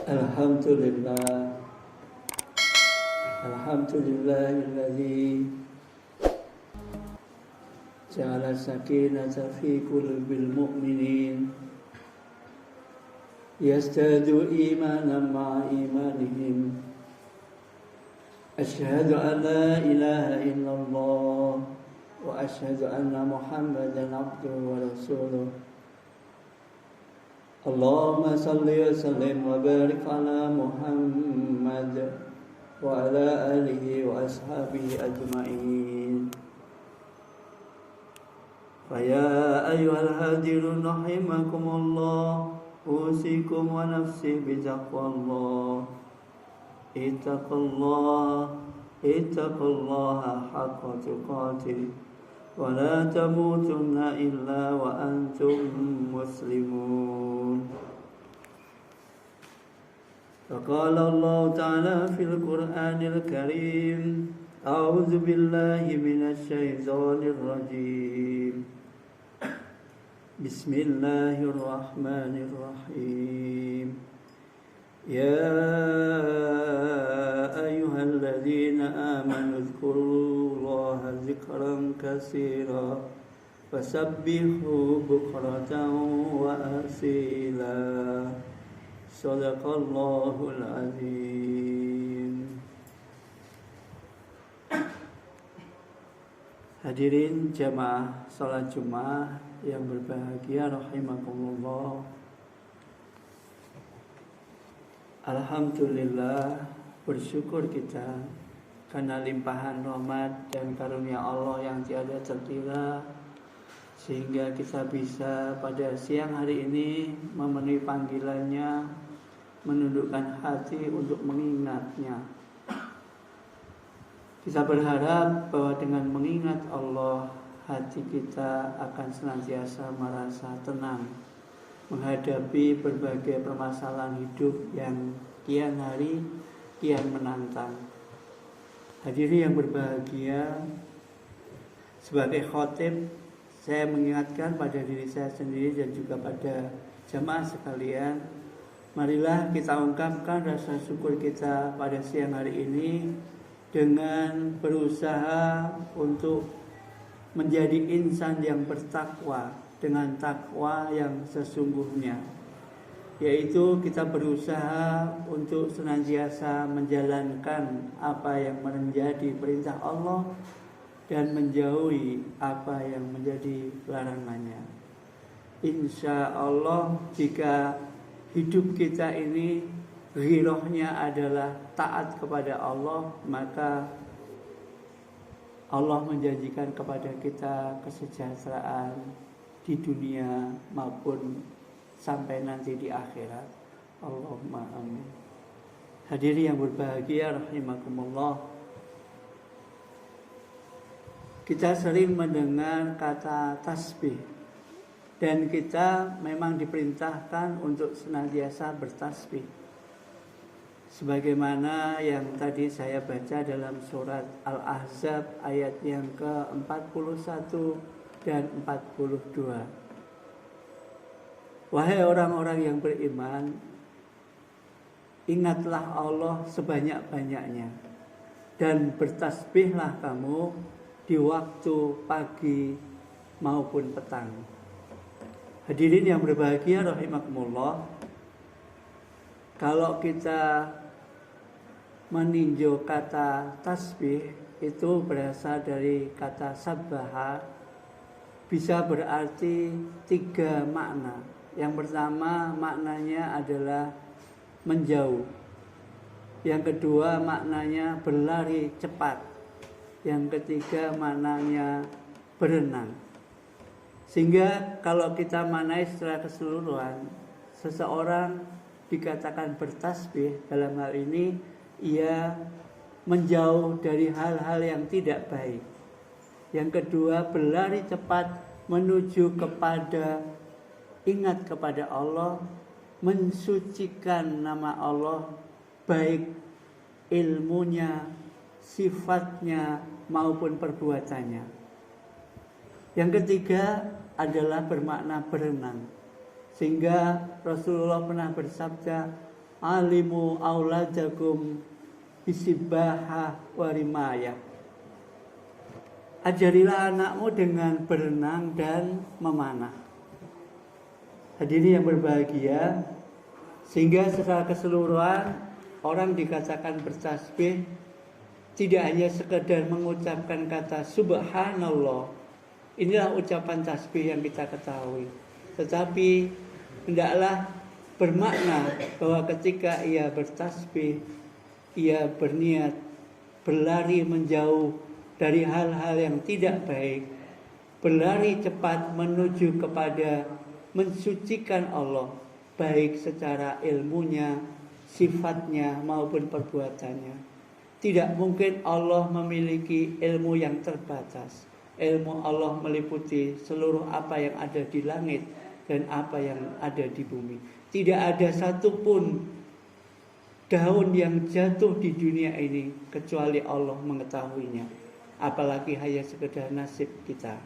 Alhamdulillah, alhamdulillahilladzi ja'ala sakinata fi qulubil mu'minin yazdadu imanan ma'a imanihim. Asyhadu an la ilaha illallah wa asyhadu anna Muhammadan abduhu wa rasuluh. Allahumma salli wa sallim wa barik ala Muhammad wa ala alihi wa ashabihi ajma'in. Fa ya ayyuhal hadirun rahimakumullah, usikum wa nafsi bi taqwallah. Ittaqullaha haqqa tuqatih wa la tamutunna illa wa antum muslimun. Faqala Allah Ta'ala fil Qur'anil Karim, a'udzu billahi minasy syaithanir rajim. Bismillahirrahmanirrahim. Ya ayyuhalladzina amanu dzkurullaha dzikran katsira fasabbihu bukratan wa asila. Shadaqallahul azim. Hadirin jamaah salat Jumat yang berbahagia rahimakumullah. Alhamdulillah, bersyukur kita karena limpahan rahmat dan karunia Allah yang tiada terkira, sehingga kita bisa pada siang hari ini memenuhi panggilannya, menundukkan hati untuk mengingatnya. Kita berharap bahwa dengan mengingat Allah, hati kita akan senantiasa merasa tenang menghadapi berbagai permasalahan hidup yang kian hari kian menantang. Hadirin yang berbahagia, sebagai khatib saya mengingatkan pada diri saya sendiri dan juga pada jamaah sekalian, marilah kita ungkapkan rasa syukur kita pada siang hari ini dengan berusaha untuk menjadi insan yang bertakwa dengan takwa yang sesungguhnya, yaitu kita berusaha untuk senantiasa menjalankan apa yang menjadi perintah Allah dan menjauhi apa yang menjadi larangannya. Insya Allah, jika hidup kita ini ghirahnya adalah taat kepada Allah, maka Allah menjanjikan kepada kita kesejahteraan di dunia maupun sampai nanti di akhirat. Allahumma amin. Hadirin yang berbahagia rahimakumullah, kita sering mendengar kata tasbih, dan kita memang diperintahkan untuk senantiasa bertasbih, sebagaimana yang tadi saya baca dalam surat Al-Ahzab ayat yang ke-41 dan 42. Wahai orang-orang yang beriman, ingatlah Allah sebanyak-banyaknya dan bertasbihlah kamu di waktu pagi maupun petang. Hadirin yang berbahagia rahimakumullah, kalau kita meninjau kata tasbih, itu berasal dari kata sabbaha, bisa berarti 3 makna. Yang pertama maknanya adalah menjauh. Yang kedua maknanya berlari cepat. Yang ketiga maknanya berenang. Sehingga kalau kita maknai secara keseluruhan, seseorang dikatakan bertasbih, dalam hal ini ia menjauh dari hal-hal yang tidak baik. Yang kedua, berlari cepat menuju kepada ingat kepada Allah, mensucikan nama Allah, baik ilmunya, sifatnya maupun perbuatannya. Yang ketiga adalah bermakna berenang. Sehingga Rasulullah pernah bersabda, alimu auladakum bisibahah warimaya. Ajarilah anakmu dengan berenang dan memanah. Hadirin yang berbahagia, sehingga secara keseluruhan orang dikatakan bertasbih tidak hanya sekedar mengucapkan kata subhanallah. Inilah ucapan tasbih yang kita ketahui. Tetapi hendaklah bermakna bahwa ketika ia bertasbih, ia berniat berlari menjauh dari hal-hal yang tidak baik, berlari cepat menuju kepada mensucikan Allah, baik secara ilmunya, sifatnya maupun perbuatannya. Tidak mungkin Allah memiliki ilmu yang terbatas. Ilmu Allah meliputi seluruh apa yang ada di langit dan apa yang ada di bumi. Tidak ada satupun daun yang jatuh di dunia ini kecuali Allah mengetahuinya. Apalagi hanya sekedar nasib kita.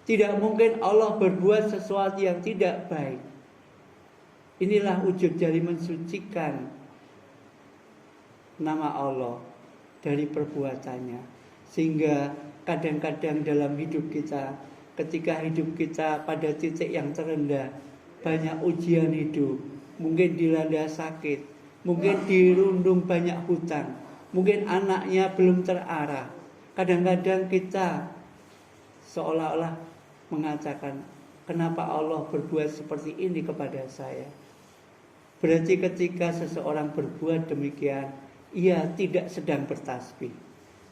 Tidak mungkin Allah berbuat sesuatu yang tidak baik. Inilah wujud dari mensucikan nama Allah dari perbuatannya. Sehingga kadang-kadang dalam hidup kita, ketika hidup kita pada titik yang terendah, banyak ujian hidup, mungkin dilanda sakit, mungkin dirundung banyak hutang, mungkin anaknya belum terarah. Kadang-kadang kita seolah-olah mengatakan, kenapa Allah berbuat seperti ini kepada saya? Berarti ketika seseorang berbuat demikian, ia tidak sedang bertasbih.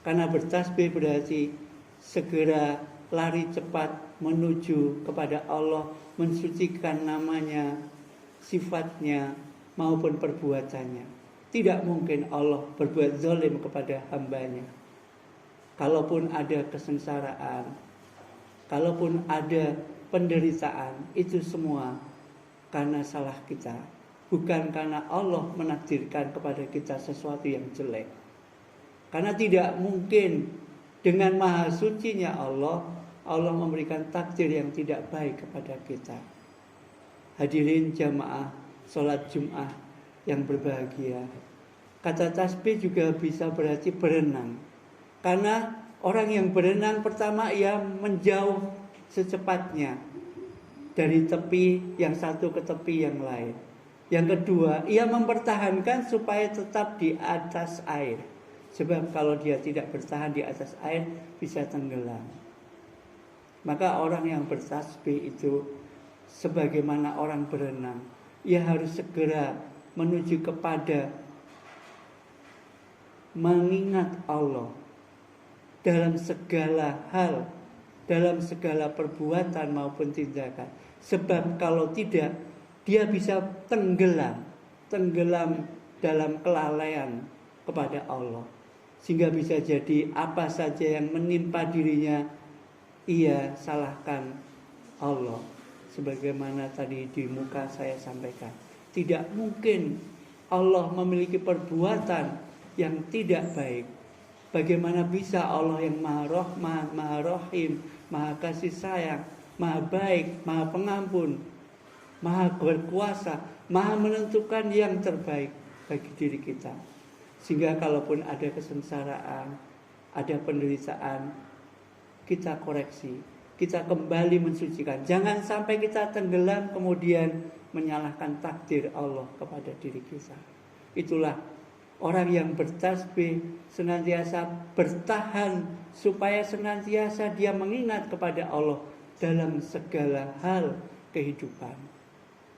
Karena bertasbih berarti segera lari cepat menuju kepada Allah, mensucikan namanya, sifatnya maupun perbuatannya. Tidak mungkin Allah berbuat zalim kepada hambanya. Kalaupun ada kesengsaraan, kalaupun ada penderitaan, itu semua karena salah kita. Bukan karena Allah menakdirkan kepada kita sesuatu yang jelek. Karena tidak mungkin dengan maha sucinya Allah memberikan takdir yang tidak baik kepada kita. Hadirin jamaah sholat Jum'ah yang berbahagia. Kata tasbih juga bisa berarti berenang. Karena orang yang berenang pertama ia menjauh secepatnya dari tepi yang satu ke tepi yang lain. Yang kedua, ia mempertahankan supaya tetap di atas air. Sebab kalau dia tidak bertahan di atas air bisa tenggelam. Maka orang yang bertasbih itu sebagaimana orang berenang, ia harus segera menuju kepada mengingat Allah dalam segala hal, dalam segala perbuatan maupun tindakan. Sebab kalau tidak, dia bisa tenggelam dalam kelalaian kepada Allah. Sehingga bisa jadi apa saja yang menimpa dirinya, ia salahkan Allah. Sebagaimana tadi di muka saya sampaikan, tidak mungkin Allah memiliki perbuatan yang tidak baik. Bagaimana bisa Allah yang maha rahman, maha rahim, maha kasih sayang, maha baik, maha pengampun, maha berkuasa, maha menentukan yang terbaik bagi diri kita. Sehingga kalaupun ada kesengsaraan, ada penderitaan, kita koreksi, kita kembali mensucikan. Jangan sampai kita tenggelam kemudian menyalahkan takdir Allah kepada diri kita. Itulah orang yang bertasbih senantiasa bertahan supaya senantiasa dia mengingat kepada Allah dalam segala hal kehidupan.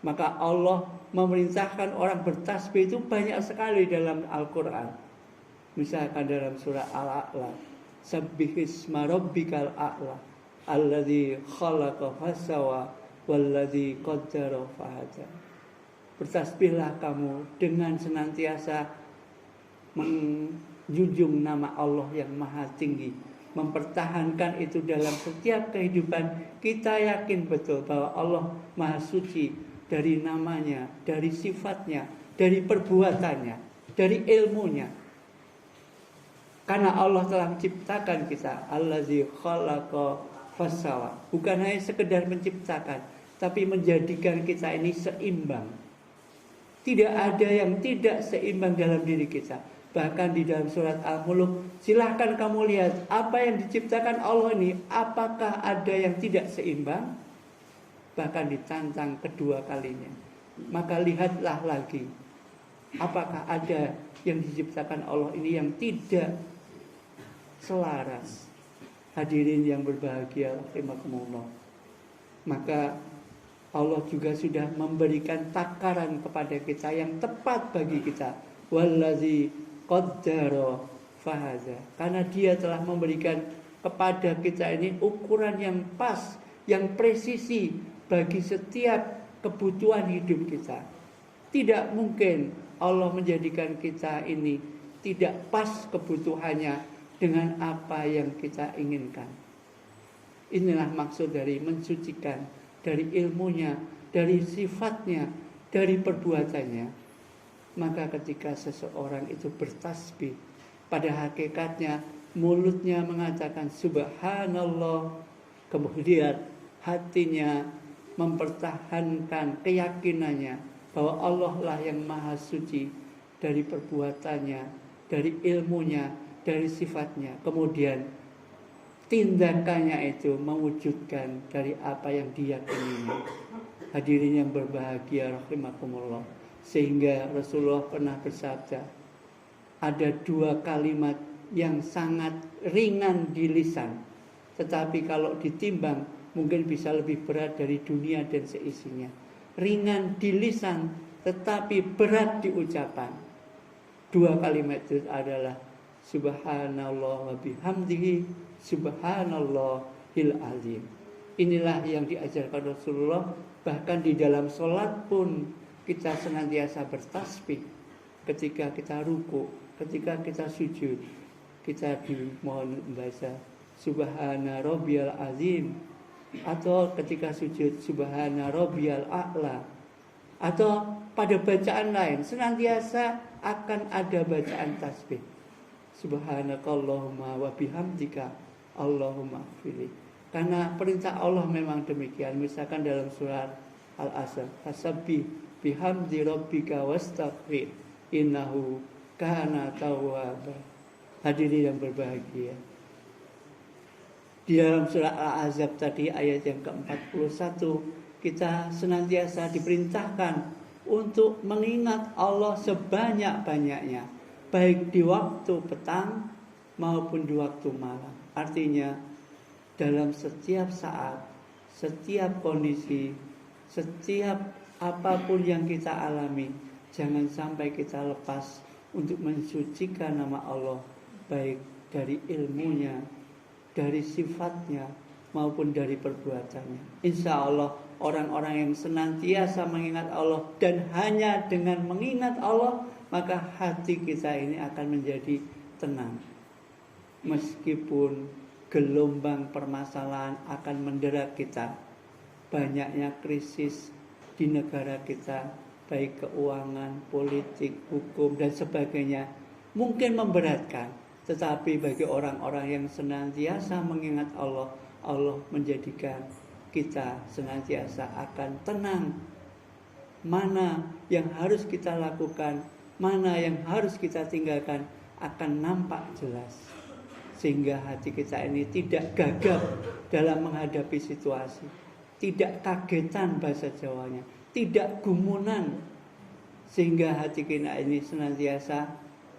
Maka Allah memerintahkan orang bertasbih itu banyak sekali dalam Al-Quran. Misalkan dalam surah Al-A'la, Sabbihisma rabbikal a'la alladzi khalaqa fasawa walladzi qaddara fahada. Bertasbihlah kamu dengan senantiasa menjunjung nama Allah yang maha tinggi, mempertahankan itu dalam setiap kehidupan. Kita yakin betul bahwa Allah maha suci dari namanya, dari sifatnya, dari perbuatannya, dari ilmunya. Karena Allah telah menciptakan kita, allazi khalaqa fasawa. Bukan hanya sekedar menciptakan, tapi menjadikan kita ini seimbang. Tidak ada yang tidak seimbang dalam diri kita. Bahkan di dalam surat Al-Mulk, silahkan kamu lihat apa yang diciptakan Allah ini, apakah ada yang tidak seimbang? Bahkan ditantang kedua kalinya. Maka lihatlah lagi, apakah ada yang diciptakan Allah ini yang tidak selaras. Hadirin yang berbahagia, rahimakumullah. Maka Allah juga sudah memberikan takaran kepada kita yang tepat bagi kita. Wallazi qaddara fahaza. Karena Dia telah memberikan kepada kita ini ukuran yang pas, yang presisi bagi setiap kebutuhan hidup kita. Tidak mungkin Allah menjadikan kita ini tidak pas kebutuhannya dengan apa yang kita inginkan. Inilah maksud dari mensucikan, dari ilmunya, dari sifatnya, dari perbuatannya. Maka ketika seseorang itu bertasbih, pada hakikatnya mulutnya mengatakan subhanallah, kemudian hatinya mempertahankan keyakinannya bahwa Allah lah yang maha suci dari perbuatannya, dari ilmunya, dari sifatnya. Kemudian tindakannya itu mewujudkan dari apa yang diyakini. Hadirin yang berbahagia, rahimakumullah. Sehingga Rasulullah pernah bersabda, ada dua kalimat yang sangat ringan di lisan, tetapi kalau ditimbang mungkin bisa lebih berat dari dunia dan seisinya. Ringan di lisan tetapi berat di ucapan. Dua kalimat itu adalah subhanallah wa bihamdihi subhanallahil azim. Inilah yang diajarkan Rasulullah. Bahkan di dalam sholat pun kita senantiasa bertasbih. Ketika kita ruku, ketika kita sujud, kita dimohon membaca subhana rabbiyal azim. Atau ketika sujud subhana rabbiyal a'la. Atau pada bacaan lain senantiasa akan ada bacaan tasbih. Subhanakallahumma wa bihamdika Allahumma ighfirli. Karena perintah Allah memang demikian. Misalkan dalam surat Al-Asr, fasabbih bihamdi rabbika wastaghfir innahu kana tawwaba. Hadirin yang berbahagia, di dalam surat Al-Ahzab tadi ayat yang ke-41, kita senantiasa diperintahkan untuk mengingat Allah sebanyak-banyaknya, baik di waktu petang maupun di waktu malam. Artinya dalam setiap saat, setiap kondisi, setiap apapun yang kita alami, jangan sampai kita lepas untuk mensucikan nama Allah, baik dari ilmunya, dari sifatnya, maupun dari perbuatannya. Insya Allah orang-orang yang senantiasa mengingat Allah, dan hanya dengan mengingat Allah, maka hati kita ini akan menjadi tenang. Meskipun gelombang permasalahan akan mendera kita, banyaknya krisis di negara kita, baik keuangan, politik, hukum, dan sebagainya, mungkin memberatkan. Tetapi bagi orang-orang yang senantiasa mengingat Allah, Allah menjadikan kita senantiasa akan tenang. Mana yang harus kita lakukan, mana yang harus kita tinggalkan, akan nampak jelas. Sehingga hati kita ini tidak gagap dalam menghadapi situasi, tidak kagetan bahasa Jawanya, tidak gumunan, sehingga hati kita ini senantiasa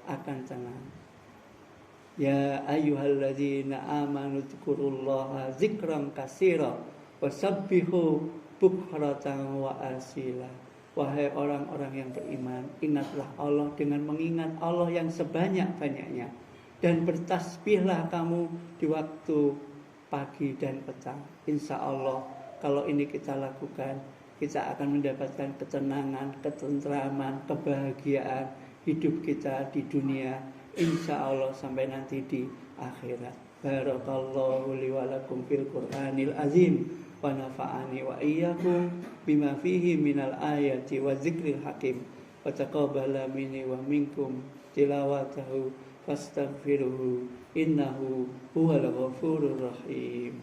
akan tenang. Ya ayyuhalladzina amanu dzkurullaha dzikran katsira wasabbihu bukratan wa asila. Wahai orang-orang yang beriman, ingatlah Allah dengan mengingat Allah yang sebanyak-banyaknya, dan bertasbihlah kamu di waktu pagi dan petang. Insya Allah kalau ini kita lakukan, kita akan mendapatkan ketenangan, ketentraman, kebahagiaan hidup kita di dunia, insya Allah sampai nanti di akhirat. Barakallahu li wa lakum fil Qur'anil azim wa nafa'ani wa iyyakum bima fihi minal ayati wa dzikril hakim wa taqabbala minni wa minkum tilawatahu fastaghfiruhu innahu huwal ghafurur rahim.